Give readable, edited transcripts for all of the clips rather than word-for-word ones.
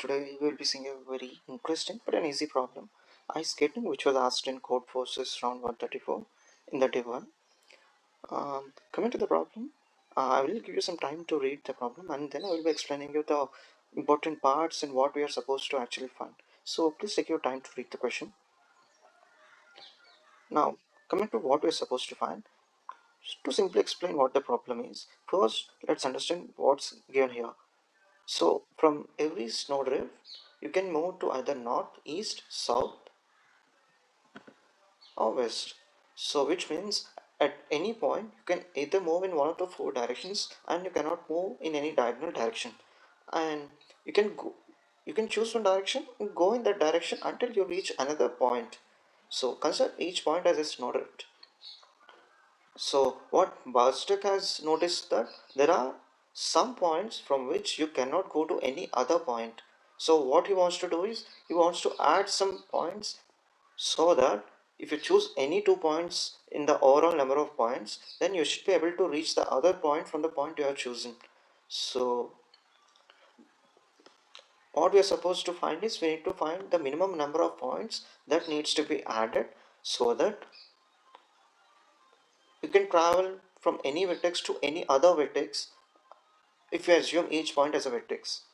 Today we will be seeing a very interesting but an easy problem, ice skating, which was asked in Codeforces round 134 in the Div1. Coming to the problem, I will give you some time to read the problem and then I will be explaining you the important parts and what we are supposed to actually find. So please take your time to read the question. Now, coming to what we are supposed to find, to simply explain what the problem is, first let's understand what's given here. So from every snowdrift, you can move to either north, east, south, or west. So which means at any point you can either move in one of the four directions and you cannot move in any diagonal direction. And you can choose one direction and go in that direction until you reach another point. So consider each point as a snowdrift. So what Bastek has noticed that there are some points from which you cannot go to any other point. So what he wants to do is he wants to add some points so that if you choose any 2 points in the overall number of points, then you should be able to reach the other point from the point you have chosen. So what we are supposed to find is we need to find the minimum number of points that needs to be added so that you can travel from any vertex to any other vertex if you assume each point as a vertex.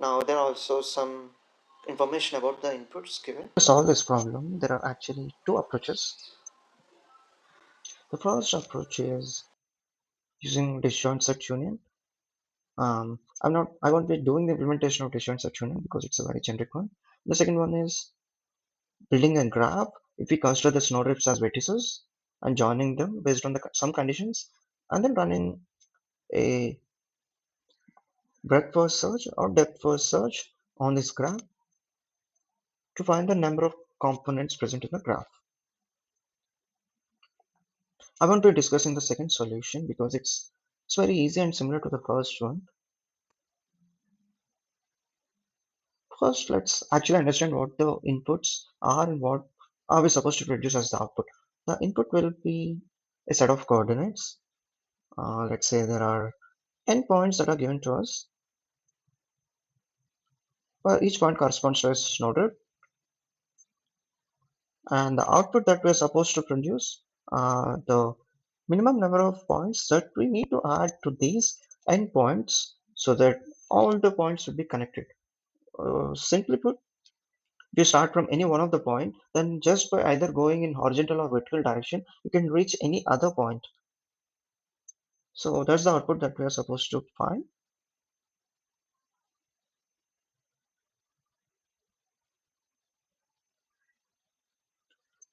Now there are also some information about the inputs given. To solve this problem, there are actually two approaches. The first approach is using disjoint set union. I won't be doing the implementation of disjoint set union because it's a very generic one. The second one is building a graph if we consider the snowdrifts as vertices and joining them based on some conditions, and then running a breadth first search or depth first search on this graph to find the number of components present in the graph. I won't be discussing the second solution because it's very easy and similar to the first one. First, let's actually understand what the inputs are and what are we supposed to produce as the output. The input will be a set of coordinates. Let's say there are n points that are given to us, where each point corresponds to a snowdrift, and the output that we're supposed to produce the minimum number of points that we need to add to these n points so that all the points will be connected. Simply put, if you start from any one of the point, then just by either going in horizontal or vertical direction, you can reach any other point. So that's the output that we are supposed to find.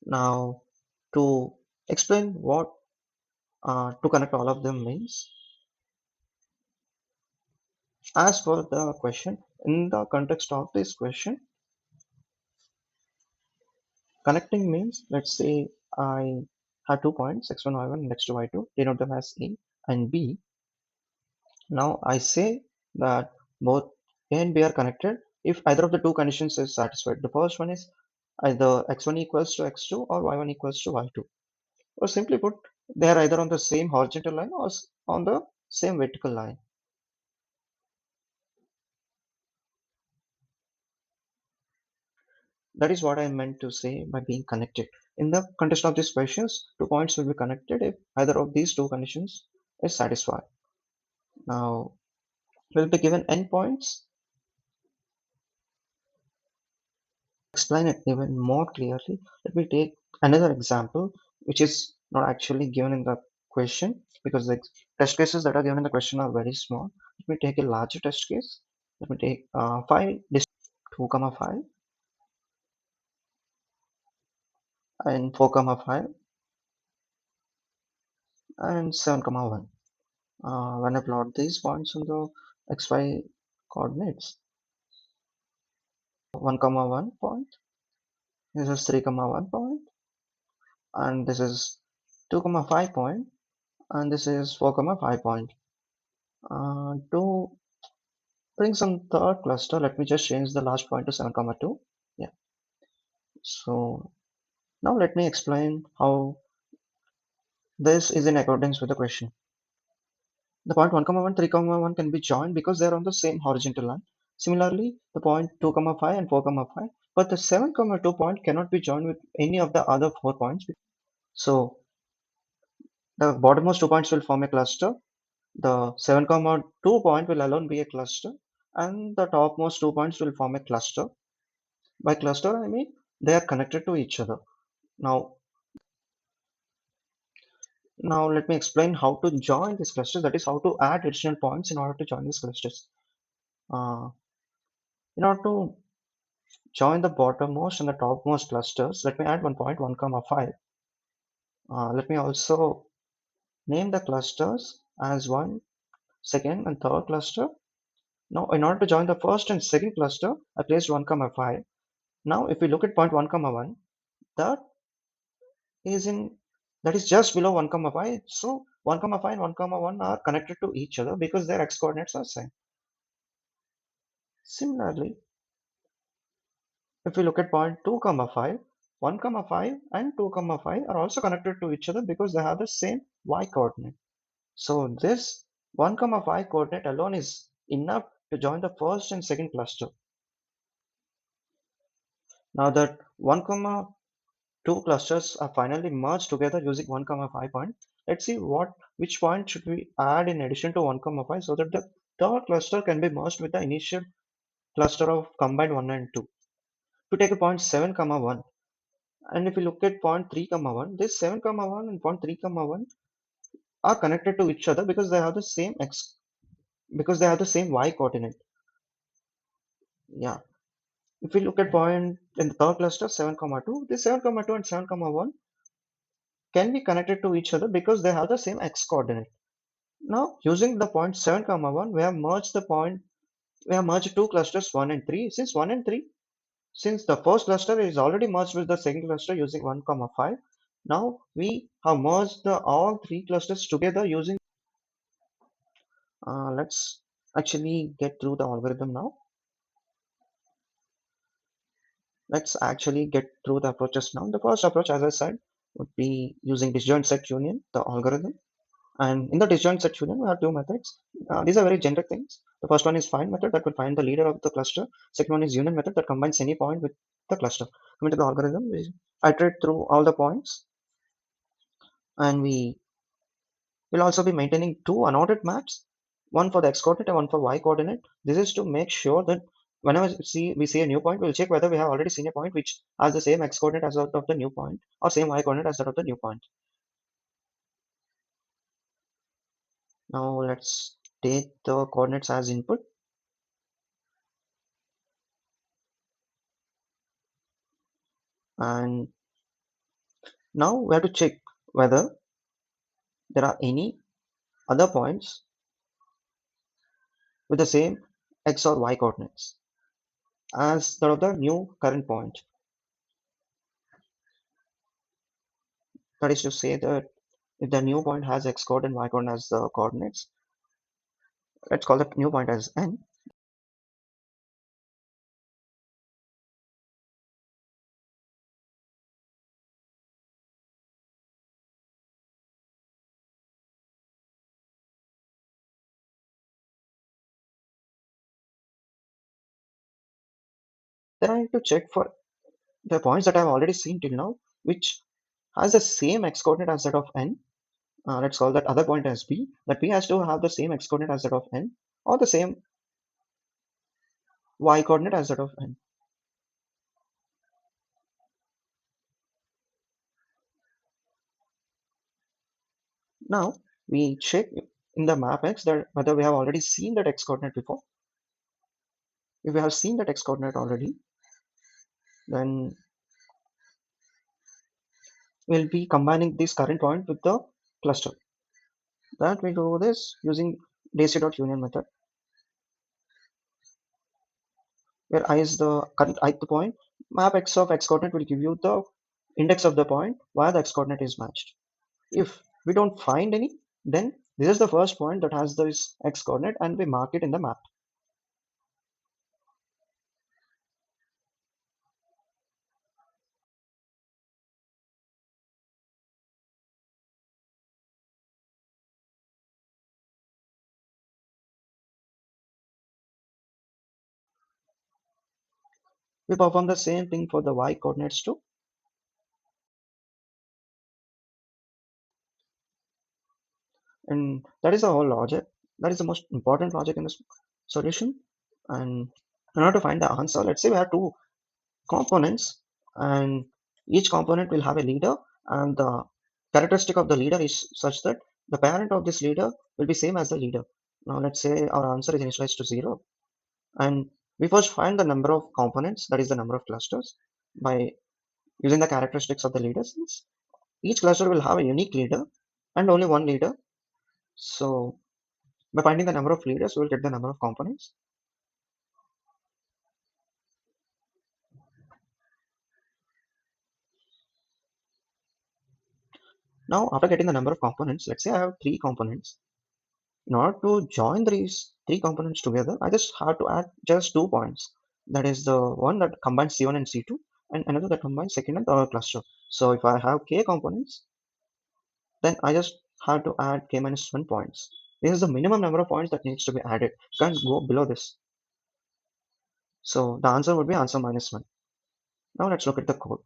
Now, to explain what to connect all of them means, as per the question, in the context of this question, connecting means, let's say I have 2 points, x1, y1, and x2, y2, denote them as A and B. Now I say that both A and B are connected if either of the two conditions is satisfied. The first one is either x1 equals to x2 or y1 equals to y2. Or simply put, they are either on the same horizontal line or on the same vertical line. That is what I meant to say by being connected. In the context of these questions, 2 points will be connected if either of these two conditions is satisfied. Now, we'll be given n points. Explain it even more clearly, let me take another example which is not actually given in the question because the test cases that are given in the question are very small. Let me take a larger test case. Let me take 5 2 comma 5 and 4 comma 5 and 7 comma 1. When I plot these points on the xy coordinates, 1 comma 1 point, this is 3 comma 1 point, and this is 2 comma 5 point, and this is 4 comma 5 point. To bring some third cluster, let me just change the last point to 7 comma 2. Yeah. So now let me explain how this is in accordance with the question. The point 1 comma 1, 3 comma 1 can be joined because they are on the same horizontal line. Similarly, the point 2, 5 and 4, 5. But the 7, 2 point cannot be joined with any of the other 4 points. So the bottommost 2 points will form a cluster. The 7, 2 point will alone be a cluster. And the topmost 2 points will form a cluster. By cluster, I mean they are connected to each other. Now, now let me explain how to join these clusters. That is how to add additional points in order to join these clusters. Uh, in order to join the bottommost and the topmost clusters, let me add 1 point 1, 5. Let me also name the clusters as 1, second, and third cluster. Now, in order to join the first and second cluster, I placed 1, 5. Now, if we look at point 1, 1, that is in that is just below 1, 5. So 1, 5 and 1, 1 are connected to each other because their x coordinates are same. Similarly, if we look at point 2, 5, 1, 5 and 2, 5 are also connected to each other because they have the same y coordinate. So this 1, 5 coordinate alone is enough to join the first and second cluster. Now that 1, 2 clusters are finally merged together using 1, 5 point, let's see which point should we add in addition to 1, 5 so that the third cluster can be merged with the initial cluster of combined 1 and 2. To take a point 7, 1, and if we look at point 3, 1, this 7, 1 and point 3, 1 are connected to each other because they have the same y coordinate. Yeah. If we look at point in the third cluster 7, 2, this 7, 2 and 7, 1 can be connected to each other because they have the same x coordinate. Now, using the point 7, 1, we have merged two clusters 1 and 3. Since the first cluster is already merged with the second cluster using 1, 5, now we have merged all three clusters together using. Let's actually get through the algorithm now. Let's actually get through the approaches now. The first approach, as I said, would be using disjoint set union, the algorithm. And in the disjoint set union, we have two methods. These are very generic things. The first one is find method that will find the leader of the cluster. Second one is union method that combines any point with the cluster. Coming to the algorithm, we iterate through all the points, and we will also be maintaining two unordered maps, one for the x coordinate and one for y coordinate. This is to make sure that whenever we see a new point, we'll check whether we have already seen a point which has the same x coordinate as that of the new point or same y coordinate as that of the new point. Now let's take the coordinates as input. And now we have to check whether there are any other points with the same x or y coordinates as that of the new current point. That is to say that if the new point has x coordinate and y coordinate as the coordinates, let's call the new point as n. Then I need to check for the points that I have already seen till now, which has the same x coordinate as that of n. Let's call that other point as b. That b has to have the same x coordinate as that of n, or the same y coordinate as that of n. Now we check in the map x that whether we have already seen that x coordinate before. If we have seen that x coordinate already, then we'll be combining this current point with the cluster. That we do this using dc.union method, where I is the current ith point. Map x of x coordinate will give you the index of the point where the x coordinate is matched. If we don't find any, then this is the first point that has this x coordinate and we mark it in the map. We perform the same thing for the y coordinates too. And that is the whole logic. That is the most important logic in this solution. And in order to find the answer, let's say we have two components, and each component will have a leader, and the characteristic of the leader is such that the parent of this leader will be same as the leader. Now let's say our answer is initialized to 0, and we first find the number of components, that is the number of clusters, by using the characteristics of the leaders. Each cluster will have a unique leader and only one leader. So by finding the number of leaders, we will get the number of components. Now, after getting the number of components, let's say I have three components. In order to join these three components together, I just have to add just 2 points. That is the one that combines C1 and C2, and another that combines second and third cluster. So if I have k components, then I just have to add k minus 1 points. This is the minimum number of points that needs to be added. You can't go below this. So the answer would be answer minus 1. Now let's look at the code.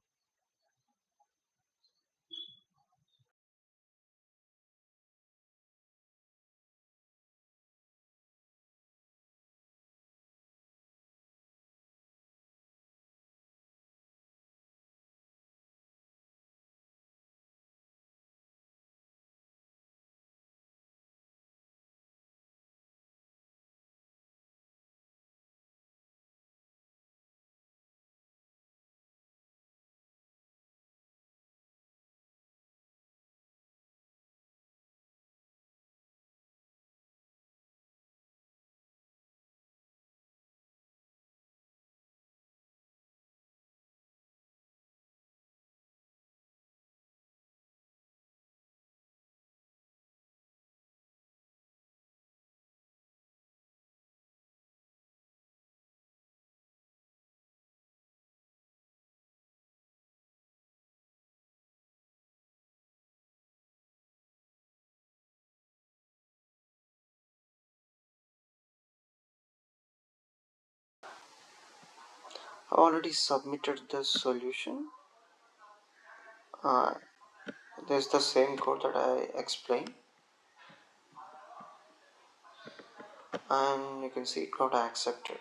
I already submitted the solution. Uh, there's the same code that I explained, and you can see it got accepted.